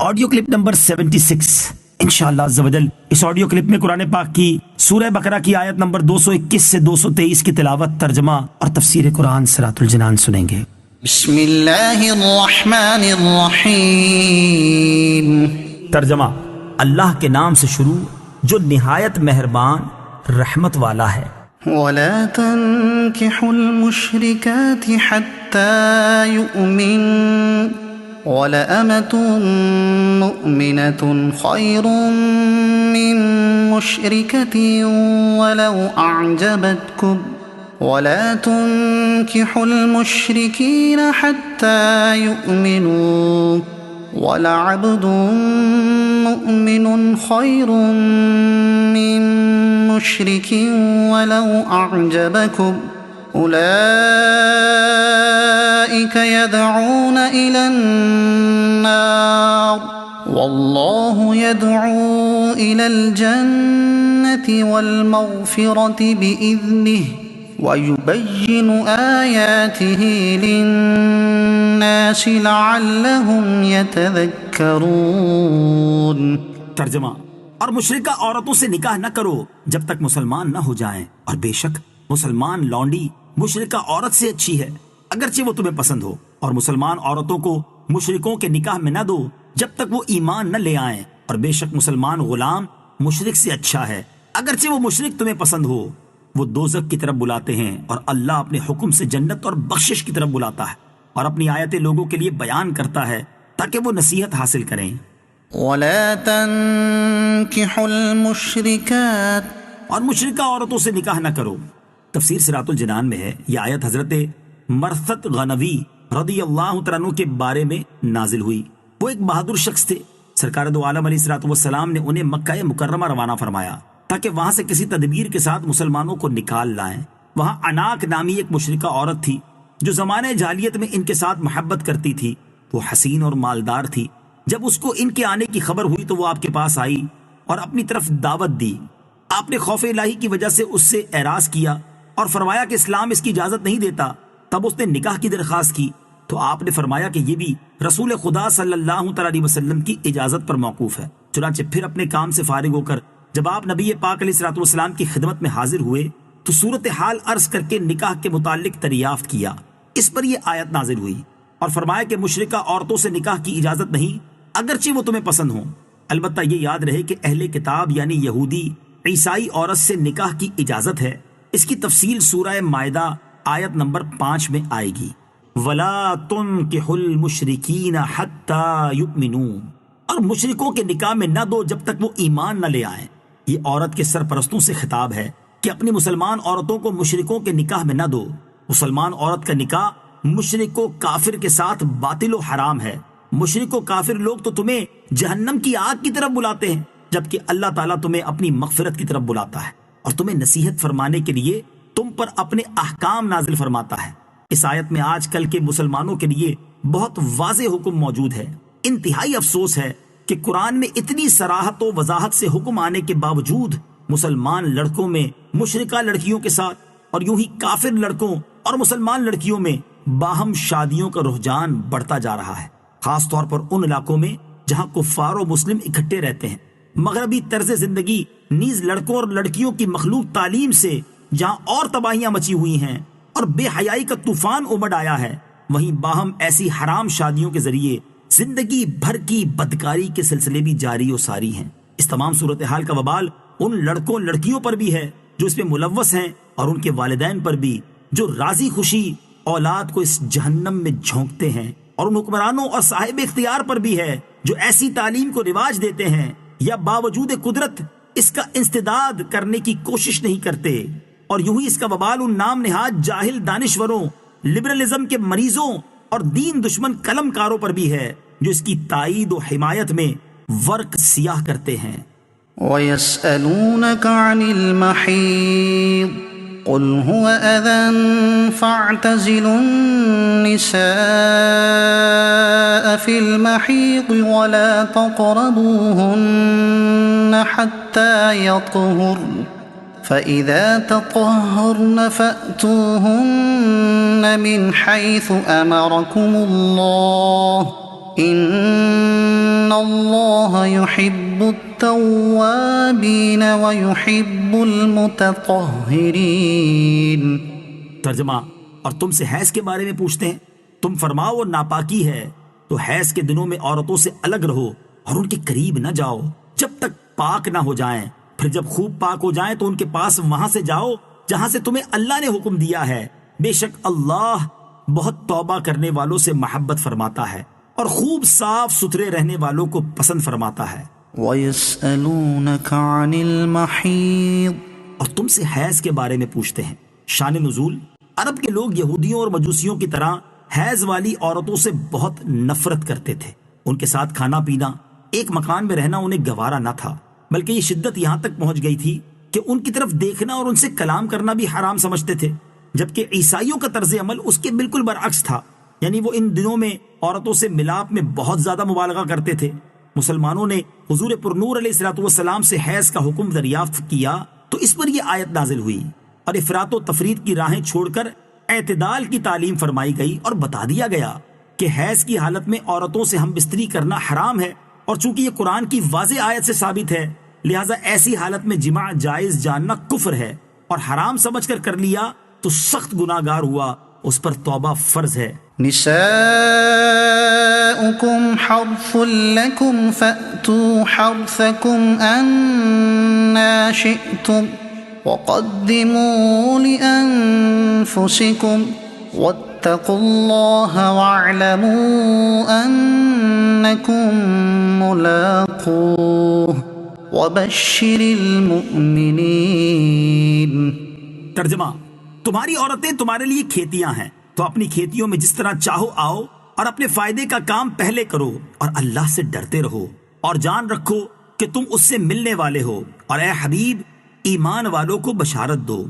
Audio clip number 76 انشاءاللہ عز و جل۔ اس آڈیو کلپ میں قرآن پاک کی سورہ بقرہ کی آیت نمبر 221 سے 223 کی تلاوت، ترجمہ اور تفسیر قرآن صراط الجنان سنیں گے۔ بسم اللہ الرحمن الرحیم۔ ترجمہ: اللہ کے نام سے شروع جو نہایت مہربان رحمت والا ہے۔ وَلَا تَنكِحُوا الْمُشْرِكَاتِ حَتَّى يُؤْمِنَّ وَلَأَمَةٌ مُؤْمِنَةٌ خَيْرٌ مِّن مُّشْرِكَةٍ وَلَوْ أَعْجَبَتْكُمْ وَلَا تُنكِحُوا الْمُشْرِكِينَ حَتَّى يُؤْمِنُوا وَلَعَبْدٌ مُؤْمِنٌ خَيْرٌ مِّن مُّشْرِكٍ وَلَوْ أَعْجَبَكُمْ أُولَئِكَ يَدْعُونَ إِلَى النَّارِ وَاللَّهُ يَدْعُو إِلَى الْجَنَّةِ وَالْمَغْفِرَةِ بِإِذْنِهِ وَيُبَيِّنُ آيَاتِهِ لِلنَّاسِ لَعَلَّهُمْ يَتَذَكَّرُونَ۔ ترجمہ: اور مشرکہ عورتوں سے نکاح نہ کرو جب تک مسلمان نہ ہو جائیں، اور بے شک مسلمان لونڈی مشرکہ عورت سے اچھی ہے اگرچہ وہ تمہیں پسند ہو، اور مسلمان عورتوں کو مشرکوں کے نکاح میں نہ دو جب تک وہ ایمان نہ لے آئیں، اور بے شک مسلمان غلام مشرک سے اچھا ہے اگرچہ وہ مشرک تمہیں پسند ہو۔ وہ دوزخ کی طرف بلاتے ہیں اور اللہ اپنے حکم سے جنت اور بخشش کی طرف بلاتا ہے، اور اپنی آیتیں لوگوں کے لیے بیان کرتا ہے تاکہ وہ نصیحت حاصل کریں۔ وَلَا تَنكِحُوا الْمُشْرِكَاتِ، اور مشرکہ عورتوں سے نکاح نہ کرو۔ تفسیر صراط الجنان میں ہے، یہ آیت حضرت مرثد غنوی رضی اللہ تعالیٰ عنہ کے بارے میں نازل ہوئی۔ وہ ایک بہادر شخص تھے۔ سرکار دو عالم علیہ الصلوۃ والسلام نے انہیں مکہ مکرمہ روانہ فرمایا تاکہ وہاں سے کسی تدبیر کے ساتھ مسلمانوں کو نکال لائیں۔ وہاں عناق نامی ایک مشرکہ عورت تھی جو زمانے جاہلیت میں ان کے ساتھ محبت کرتی تھی۔ وہ حسین اور مالدار تھی۔ جب اس کو ان کے آنے کی خبر ہوئی تو وہ آپ کے پاس آئی اور اپنی طرف دعوت دی۔ آپ نے خوف الہی کی وجہ سے اس سے اعراض کیا اور فرمایا کہ اسلام اس کی اجازت نہیں دیتا۔ تب اس نے نکاح کی درخواست کی تو آپ نے فرمایا کہ یہ بھی رسول خدا صلی اللہ علیہ وسلم کی اجازت پر موقوف ہے۔ چنانچہ پھر اپنے کام سے فارغ ہو کر جب آپ نبی پاک علیہ الصلوۃ والسلام کی خدمت میں حاضر ہوئے تو صورتحال عرض کر کے نکاح کے متعلق دریافت کیا۔ اس پر یہ آیت نازل ہوئی اور فرمایا کہ مشرکہ عورتوں سے نکاح کی اجازت نہیں اگرچہ وہ تمہیں پسند ہوں۔ البتہ یہ یاد رہے کہ اہل کتاب یعنی یہودی عیسائی عورت سے نکاح کی اجازت ہے۔ اس کی تفصیل سورہ مائدہ آیت نمبر 5 میں آئے گی۔ وَلَا تُنكِحُوا الْمُشْرِكِينَ حَتَّى يُؤْمِنُوا، اور مشرکوں کے نکاح میں نہ دو جب تک وہ ایمان نہ لے آئیں۔ یہ عورت کے سرپرستوں سے خطاب ہے کہ اپنی مسلمان عورتوں کو مشرکوں کے نکاح میں نہ دو۔ مسلمان عورت کا نکاح مشرک و کافر کے ساتھ باطل و حرام ہے۔ مشرک و کافر لوگ تو تمہیں جہنم کی آگ کی طرف بلاتے ہیں، جبکہ اللہ تعالیٰ تمہیں اپنی مغفرت کی طرف بلاتا ہے اور تمہیں نصیحت فرمانے کے لیے تم پر اپنے احکام نازل فرماتا ہے۔ اس آیت میں آج کل کے مسلمانوں کے لیے بہت واضح حکم موجود ہے۔ انتہائی افسوس ہے کہ قرآن میں اتنی صراحت و وضاحت سے حکم آنے کے باوجود مسلمان لڑکوں میں مشرکہ لڑکیوں کے ساتھ اور یوں ہی کافر لڑکوں اور مسلمان لڑکیوں میں باہم شادیوں کا رجحان بڑھتا جا رہا ہے، خاص طور پر ان علاقوں میں جہاں کفار و مسلم اکٹھے رہتے ہیں۔ مغربی طرز زندگی نیز لڑکوں اور لڑکیوں کی مخلوط تعلیم سے جہاں اور تباہیاں مچی ہوئی ہیں اور بے حیائی کا طوفان امڈ آیا ہے، وہیں باہم ایسی حرام شادیوں کے ذریعے زندگی بھر کی بدکاری کے سلسلے بھی جاری و ساری ہیں۔ اس تمام صورتحال کا وبال ان لڑکوں لڑکیوں پر بھی ہے جو اس میں ملوث ہیں، اور ان کے والدین پر بھی جو راضی خوشی اولاد کو اس جہنم میں جھونکتے ہیں، اور ان حکمرانوں اور صاحب اختیار پر بھی ہے جو ایسی تعلیم کو رواج دیتے ہیں یا باوجود قدرت اس کا انسداد کرنے کی کوشش نہیں کرتے۔ اور یوں ہی اس کا وبال ان نام نہاد جاہل دانشوروں، لبرلزم کے مریضوں اور دین دشمن قلم کاروں پر بھی ہے جو اس کی تائید و حمایت میں ورق سیاہ کرتے ہیں۔ وَيَسْأَلُونَكَ عَنِ الْمَحِيضِ قُلْ هُوَ أَذًى فَاعْتَزِلُوا النِّسَاءَ فِي الْمَحِيضِ وَلَا تَقْرَبُوهُنَّ حَتَّى يَطْهُرْنَ فَإِذَا تَطَهَّرْنَ فَأْتُوهُنَّ مِنْ حَيْثُ أَمَرَكُمُ اللَّهُ إن الله يحب التوابين ويحب المتطهرين. ترجمہ: اور تم سے حیض کے بارے میں پوچھتے ہیں، تم فرماؤ وہ ناپاکی ہے، تو حیض کے دنوں میں عورتوں سے الگ رہو اور ان کے قریب نہ جاؤ جب تک پاک نہ ہو جائیں، پھر جب خوب پاک ہو جائیں تو ان کے پاس وہاں سے جاؤ جہاں سے تمہیں اللہ نے حکم دیا ہے، بے شک اللہ بہت توبہ کرنے والوں سے محبت فرماتا ہے اور خوب صاف ستھرے رہنے والوں کو پسند فرماتا ہے. وَيَسْأَلُونَكَ عَنِ الْمَحِيضِ. اور تم سے حیض کے بارے میں پوچھتے ہیں. شان نزول: عرب کے لوگ یہودیوں اور مجوسیوں کی طرح حیض والی عورتوں سے بہت نفرت کرتے تھے. ان کے ساتھ کھانا پینا، ایک مکان میں رہنا انہیں گوارا نہ تھا، بلکہ یہ شدت یہاں تک پہنچ گئی تھی کہ ان کی طرف دیکھنا اور ان سے کلام کرنا بھی حرام سمجھتے تھے، جبکہ عیسائیوں کا طرز عمل اس کے بالکل برعکس تھا. یعنی وہ ان دنوں میں عورتوں سے ملاپ میں بہت زیادہ مبالغہ کرتے تھے. مسلمانوں نے حضور پرنور علیہ السلام سے حیض کا حکم دریافت کیا تو اس پر یہ آیت نازل ہوئی اور افراط و تفرید کی راہیں چھوڑ کر اعتدال کی تعلیم فرمائی گئی اور بتا دیا گیا کہ حیض کی حالت میں عورتوں سے ہم بستری کرنا حرام ہے، اور چونکہ یہ قرآن کی واضح آیت سے ثابت ہے لہٰذا ایسی حالت میں جماع جائز جاننا کفر ہے، اور حرام سمجھ کر کر لیا تو سخت گناہگار ہوا، اس پر توبہ فرض ہے. نساؤكم حرث لكم فأتوا حرثكم أنا شئتم وقدموا لأنفسكم واتقوا الله واعلموا أنكم ملاقوه وبشر المؤمنين. ترجمہ: تمہاری عورتیں تمہارے لیے کھیتیاں ہیں، تو اپنی کھیتیوں میں جس طرح چاہو آؤ اور اپنے فائدے کا کام پہلے کرو اور اللہ سے ڈرتے رہو اور جان رکھو کہ تم اس سے ملنے والے ہو، اور اے حبیب ایمان والوں کو بشارت دو